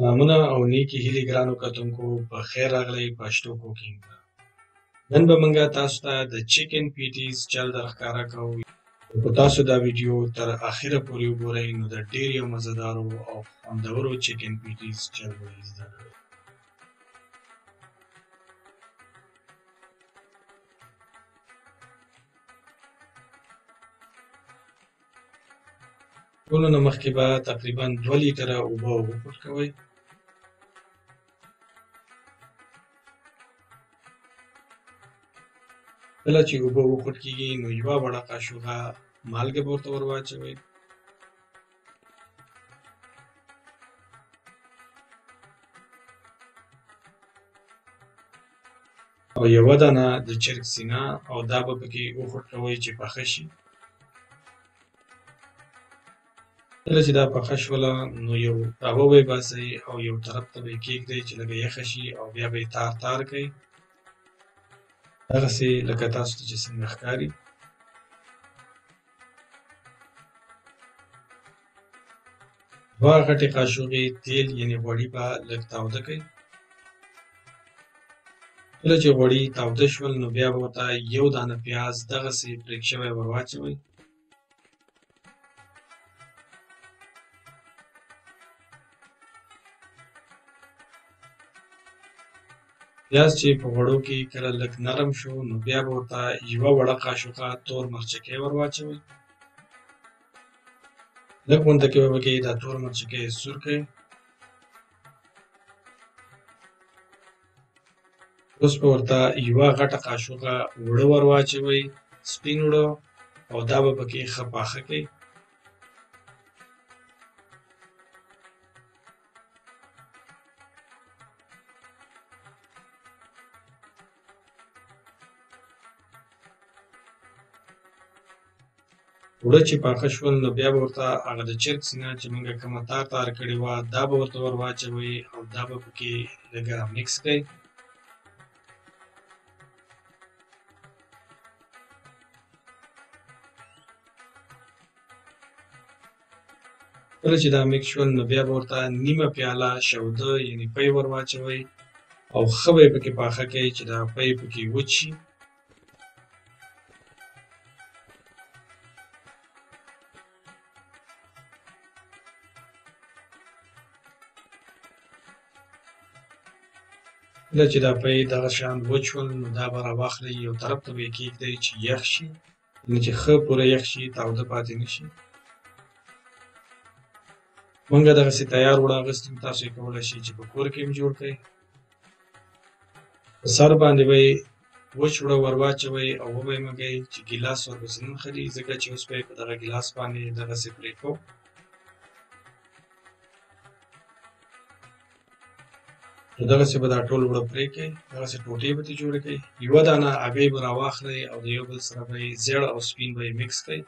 سلامونه او نیکی هیلې ګرانو کتونکو په خیر راغلی پښتو کوکینګ ته. نن به موږ تاسو ته د چکن پیټیز چل در ښکاره کوو. که تاسو دا ویډیو تر اخره پورې وګورئ نو د ډېر یو مزهدارو او خوندورو چکن پیټیز چل به یې زده کړئ. ټولو نه مخکې به تقریبا 2 لیټره اوبه وپوټ کوئ. کله چې اوبه وپوټ کېږي نو یوه وړه قاشوغه مالګه به ورته ور واچوئ. او یوه دانه د چرګ سینه او دا به پکې وپوټ کوئ چې پخه شي. کله چې دا پخه شوله نو یو تاوه به یې باسئ او یو طرف ته به یې کېږدئ چې لږه یخه شي او بیا به یې تار تار کئ دغسې لکه تاسو ته چې څنګه ښکاري. دوه غټې قاشوغې تیل یعنې غوړي به لږ تاوده کئ. کله چې غوړي تاوده شول نو بیا به ورته یو دانه پیاز دغسې پرېک شوی ور واچوئ. پیاز چې په غوړو کې کله لږ نرم شو نو بیا به ورته یوه وړه قاشوغه تور مرچکۍ ور واچوئ. لږ غونده کې به پکې دا تور مرچکۍ سور کئ. اوس به ورته یوه غټه قاشوغه اوړه ور واچوئ، سپین اوړه، او دا به پکې ښه پاخه کئ. اوړه چې پاخه شول نو بیا به ورته هغه د چرګ سینه چې موږ کومه تار تار کړې وه دا به ورته ور واچوئ او دا به پکې لږه مکس کئ. کله چې دا مکس شول نو بیا به ورته نیمه پیاله شوده یعنې پی ور واچوئ او ښه به یې پکې پاخه کئ چې دا پی پکې وچ شي. کله چې دا پی دغه شان وچ شول نو دا به راواخلئ یو طرف ته به یې کېږدئ چې یخ شي، یعنې چې ښه پوره یخ شي، تاوده پاتې نه شي. موږ دغسې تیار اوړه اخیستي یو، تاسو یې کولی شئ چې په کور کې هم جوړ کړئ. په سر باندې به یې وچ اوړه ور واچوئ او وبه یې مږئ چې ګیلاس ورپسې نه نښلي، ځکه چې اوس به یې په دغه ګیلاس باندې دغسې پرې کوو. نو دغسې به دا ټول اوړه پرې کړئ، دغسې ټوټې به ترې جوړې کړئ. یوه دانه هګۍ به راواخلئ او د یو بل سره به یې زیړ او سپین به یې مکس کړئ.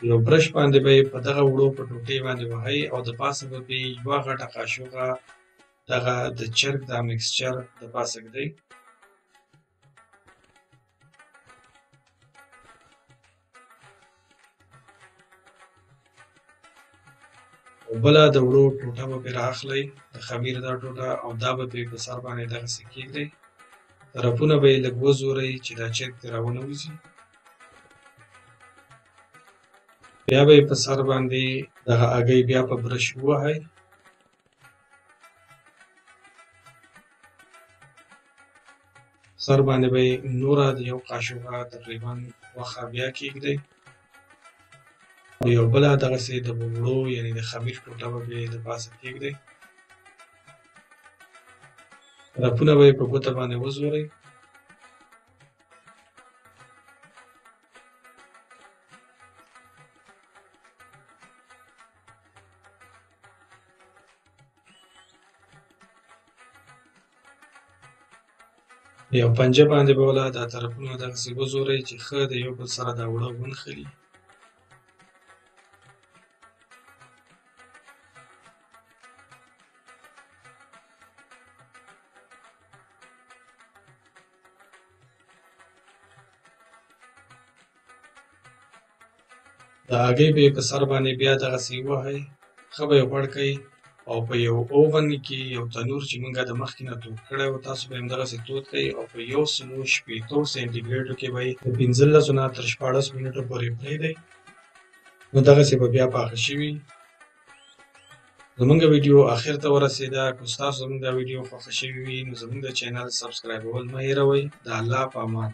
یو برش باندې به یې په دغه اوړو په ټوټې باندې وهئ او د پاسه به پرې یوه غټه قاشوغه دغه د چرګ دا مکسچر د پاسه ږدئ. او بله د اوړو ټوټه به پرې رااخلئ، د خمیر دا ټوټه، او دا به پرې په سر باندې دغسې کېږدئ. طرفونه به یې لږ وزورئ چې دا چرګ ترې راونوځي. بیا به یې په سر باندې دغه هګۍ بیا په برش ووهئ. سر باندې به یې نوره د یو قاشوغه تقریبا غوښه بیا کېږدئ او یو بله دغسې د اوړو یعنې د خمیر ټوټه به پرې د پاسه کېږدئ. طرفونه به یې په ګوته باندې وزورئ. یو پنجه باندې به وله دا طرفونه دغسې وزورئ چې ښه د یو بل سره دا اوړه ونښلي. د هګۍ به یې په سر باندې بیا دغسې ووهئ، ښه به یې غوړ کړئ او په یو اوون کې یو تنور چې موږ د مخکې نه تود کړی و تاسو به یې همدغسې تود کړئ او په 180 سانتي ګریډو کې به یې د 15 نه تر 14 منټو پورې پرېږدئ. نو دغسې به بیا پاخه شوي. زمونږ ویډیو آخر ته ورسېده. که ستاسو زمونږ دا ویډیو خوښه شوې وي نو زمونږ د چینل سبسکرایبول مه هېروئ. د الله په امان.